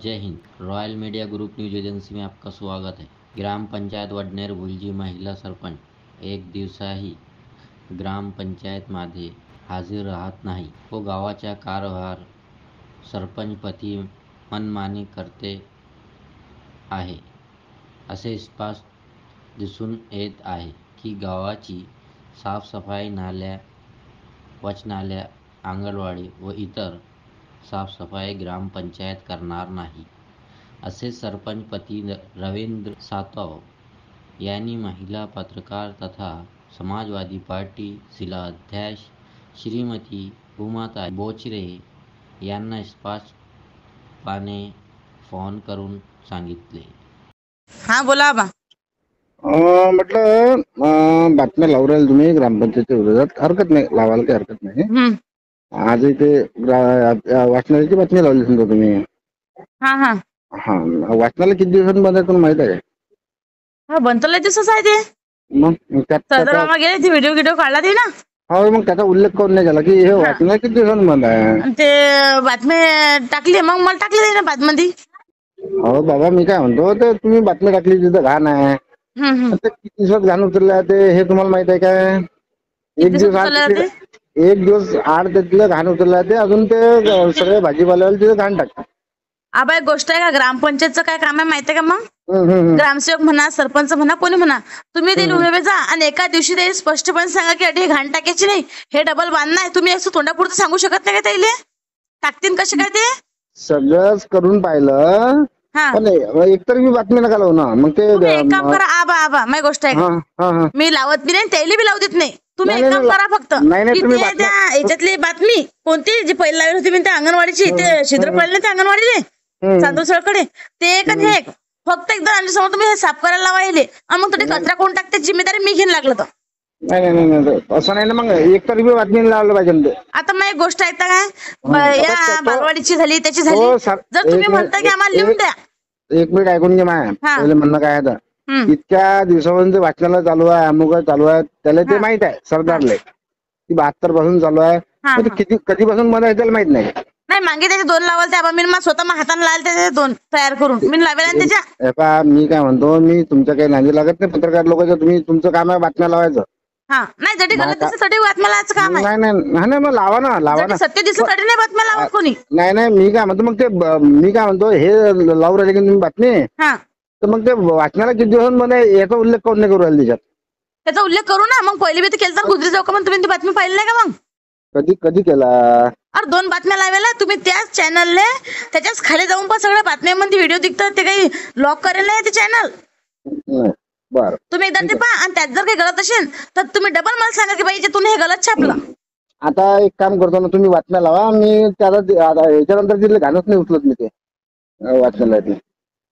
जय Hind. Royal media group news agency में आपका स्वागत है। ग्राम पंचायत वडनेर भुलजी महिला सरपंच एक दिवसाही ग्राम पंचायत मध्ये हाजीर राहत नाही व गावाचा कारभार सरपंचपती मनमानी करते आहे असे स्पष्ट दिसून येत आहे की गावाची साफसफाई, नाल्या, वाचनालय, अंगणवाडी व इतर साफसफाई ग्रामपंचायत करणार नाही असे सरपंचपती रवींद्र सातव यांनी महिला पत्रकार तथा समाजवादी पार्टी जिल्हा अध्यक्ष श्रीमती उमाताई बोचरे यांना स्पष्टपणे फोन करून सांगितले। हाँ बोला बा। म्हटलं बातम्या लावू राहील तुम्ही ग्रामपंचायतीच्या विरोधात, हरकत नाही, लावायला काही हरकत नाही। आज इथे वाचनालयाची बातमी लावली समजा तुम्ही। हाँ हाँ हा, वाचनालय किती दिवसांनी बंद आहे तुम्हाला माहित आहे? हा बनतले दिवस आहे ते। मग सदर मामा गेले ते व्हिडिओ काढला ते ना। हो, मग त्याचा उल्लेख करून नाही झाला की हे वाचनालय किती दिवसांनी बंद आहे ते बातमी टाकली, मग मला टाकली नाही ना बातमी। हो बाबा, मी काय म्हणतो, ते तुम्ही बातमी टाकली तिथं घाण आहे, ते किती दिवसात घाण उतरले ते हे तुम्हाला माहित आहे काय? एक दिवस आड तिथलं घाण उतरलं ते अजून ते सगळे भाजीपाल्याला तिथे घाण टाकतात। आबा एक गोष्ट आहे का, ग्रामपंचायतचं काय काम आहे माहितीये का? मग ग्रामसेवक म्हणा, सरपंच म्हणा, कोणी म्हणा, तुम्ही ते उभे जा आणि एका दिवशी ते स्पष्टपणे सांगा की अरे हे घाण टाकायची नाही, हे डबल बांधणं आहे। तुम्ही असं तोंडापुरतं सांगू शकत नाही का त्याला? टाकतील कसे काय ते? सगळंच करून पाहिलं, पण एकतर मी बातमी नका लावू ना। मग ते एक काम करा आबा, माझी गोष्ट आहे का, मी लावत बी नाही, त्याला बी लावू देत नाही। तुम्ही एक काम करा फक्त, याच्यातली बातमी कोणती जी पहिली लावली होती मी त्या अंगणवाडीची, ते छिद्र पडले ते अंगणवाडीले चांदूरसळकडे, ते एक आणि एक फक्त एकदा समोर तुम्ही हे साफ करायला लावायले आणि मग तुम्ही कचरा कोण टाकते जिम्मेदारी मी घेऊन लागलं तर नाही असं नाही ना। मग एकतर मी बातमी लावलं पाहिजे। आता मग एक गोष्ट ऐकता काय, या बालवाडीची झाली, त्याची झाली, जर तुम्ही म्हणता की आम्हाला लिहून द्या, एक मिनिट ऐकून घे माय पहिले म्हणणं काय आहे। इतक्या दिवसापासून वाचनालय चालू आहे, अमुक चालू आहे, त्याला ते माहित आहे सरदारले की 72 पासून चालू आहे, किती कधीपासून मला त्याला माहित नाही। नाही मागे त्याचे 2 लावल त्या मी स्वतः हाताने लावले त्याचे 2 तयार करून मी लावेल त्याच्या। मी काय म्हणतो, मी तुमच्या काही नादी लागत नाही पत्रकार लोकांचं, तुम्ही तुमचं काम आहे बातम्या लावायचं। हा नाही, जटी गलत दिसण्यासाठी बातम्या लावायचं काम आहे। नाही मग लावा ना, सत्य दिसण्यासाठी नाही बातम्या लावत कोणी। नाही मी काय म्हणतो, मग ते मी काय म्हणतो, हे लावू राहिले की तुम्ही बातमी, तर मग ते वाचनाला किती दिवसांमध्ये याचा उल्लेख करून नाही करू राहिले त्याच्यात? त्याचा उल्लेख करू ना, मग पहिले बी केलं तर गुजरी चौका तुम्ही ती बातमी पाहिली नाही का? मग कधी केला? अरे 2 बातम्या लावायला तुम्ही त्याच चॅनलले, त्याच्याच खाली जाऊन पण सगळ्या बातम्यांमध्ये व्हिडिओ दिसतात, ते काही लॉक करेल नाही ते चॅनल। बरं, तुम्ही एकदा ते पहा, आणि त्यात जर काही गलत असेल तर तुम्ही डबल मला सांगा की बाई तुम्ही हे गलत छापलं। आता एक काम करतो ना, तुम्ही बातम्या लावा, मी त्याला याच्यानंतर तिथले घाणच नाही उचलत मी ते वाचनालयात।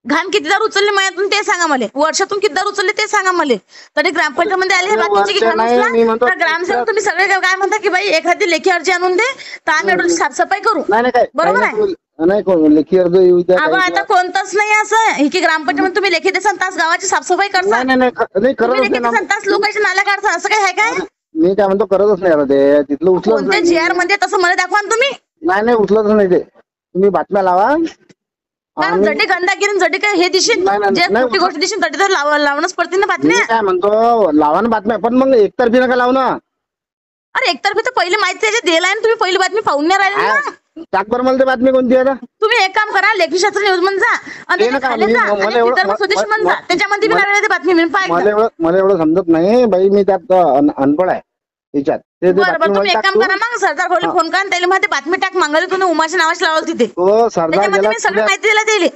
घाण कितीदार उचलले माझ्यातून ते सांगा मला, वर्षातून कितीदार उचलले ते सांगा मला। तरी ग्रामपंचायत मध्ये आले बातमीची ग्रामसेवक तुम्ही सगळे काय म्हणता की बाई एखादी लेखी अर्जी आणून दे तर आम्ही एवढी साफसफाई करू, बरोबर आहे? नाही लेखी अर्ज येऊ द्या। आता कोणतंच नाही असं की ग्रामपंचायत तुम्ही लेखी देसान तास गावाची साफसफाई करता, तास लोकांच्या नाल्या काढता, असं काय आहे काय? मी काय म्हणतो, करतच नाही आता ते तिथलं उचलत कोणत्या GR मध्ये तसं मला दाखवा तुम्ही। नाही उचलतच नाही ते, तुम्ही बातम्या लावा। जटी गंदागिरी जटी काय हे दिशील, जे मोठी गोष्ट दिशील तटी तर लावणच पडते ना बातम्या। काय म्हणतो, लावा ना बातम्या, पण मग एकतर्फी नका लावू ना। अरे एकतर्फी तर पहिली माहिती दिला आहे, तुम्ही पहिली बातमी पाहून नाही राहिले ना। टाक बरं मला ते बातमी कोणती आहे? तुम्ही एक काम करा, लेखीशास्त्र न्यूज मध्ये जा आणि त्याच्यामध्ये मला एवढं समजत नाही बाई, मी त्यात अनपड आहे त्याच्यात। तुम्ही एक काम करा, मग सरदार खोली फोन करा त्याला मध्ये बातमी टाक, मंगली तुम्ही उमाच्या नावाची लावल तिथे, तो सरदार गेला, सगळी माहिती दिला त्याला,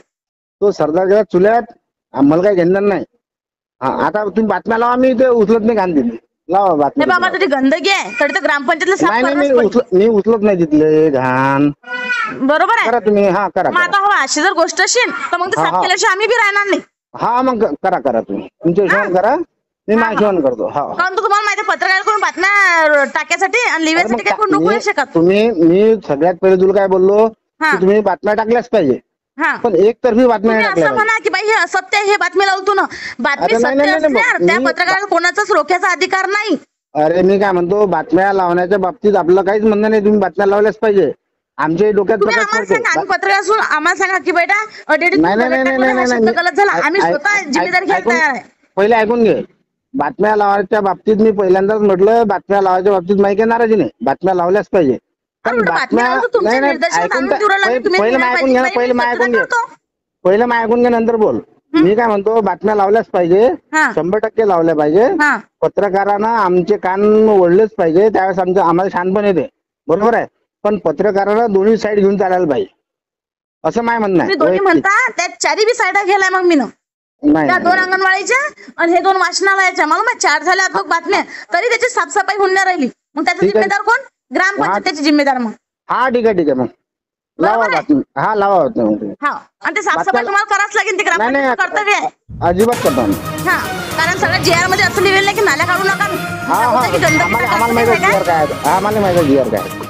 तो सरदार गेला चुल्यात, आम्हाला काही घेणं नाही। आता तुम्ही बातम्या लावा, मी ते उचलत नाही घाण दिली, लावा बातमी। बाबा तरी गंदगी आहे तरी तर ग्रामपंचायतला मी उचलत नाही तिथले घाण, बरोबर आहे तुम्ही। करा आता हो, अशी जर गोष्ट असेल तर मग ते साफ केल्याशिवाय आम्ही बी राहणार नाही। मग करा तुम्ही तुमच्या हिशोबाने करा, मी माझ्या हिशोबाने करतो। कारण तुम्हाला माहिती पत्रकार करून बातम्या टाक्यासाठी आणि लिहायसाठी काय कोण नको शकत तुम्ही। मी सगळ्यात पहिले तुला काय बोललो की तुम्ही बातम्या टाकल्याच पाहिजे, पण एकतर्फी बातम्या असं म्हणा की बाई हे असत्य हे बातमी लावतो ना, बातमी सत्य असल्यावर त्या पत्रकाराला कोणाचाच रोख्याचा अधिकार नाही। अरे मी काय म्हणतो, बातम्या लावण्याच्या बाबतीत आपलं काहीच म्हणणं नाही, तुम्ही बातम्या लावल्याच पाहिजे, आमच्या डोक्यात तुम्ही प्रकाश आम्हाला पडते. सांगा, आम्ही पत्रकार असून आम्हाला सांगा की बेटा नाही. गलत झाला, आम्ही स्वतः जिम्मेदारी घ्यायला तयार आहे. पहिले ऐकून घे. बातम्या लावायच्या बाबतीत मी पहिल्यांदाच म्हटलं, बातम्या लावायच्या बाबतीत माहिती नाराजी नाही, बातम्या लावल्याच पाहिजे. कारण बातम्या नाही ऐकून पहिलं मी ऐकून घे, पहिलं मी ऐकून घे नंतर बोल. मी काय म्हणतो, बातम्या लावल्याच पाहिजे, 100% लावल्या पाहिजे. पत्रकारांना आमचे कान ओढलेच पाहिजे, त्यावेळेस आम्हाला शानपण येते, बरोबर आहे. पण पत्रकारांना दोन्ही साईड घेऊन चालायला पाहिजे, असं माझं म्हणणं आहे. दोन्ही म्हणता त्या चारी बी साईड गेलाय मग मी त्या 2 अंगणवाडीच्या आणि हे 2 वाचनालयाच्या, मग 4 झाल्या बातम्या, तरी त्याची साफसफाई होऊन नाही राहिली. मग त्याचा जिम्मेदार कोण? ग्रामपंचायतीची जिम्मेदार. मग हा ठीक आहे मग लावा बातमी. हा लावा बातमी. हा, आणि ते साफसफाई तुम्हाला करावंच लागेल, ते ग्रामपंचायत कर्तव्य आहे. अजिबात करतो आम्ही. हा, कारण सगळं JR मध्ये असं लिहिलेलं नाही की नाल्या काढू नका. आम्हाला माहिती आहे, आम्हाला माहिती आहे काय.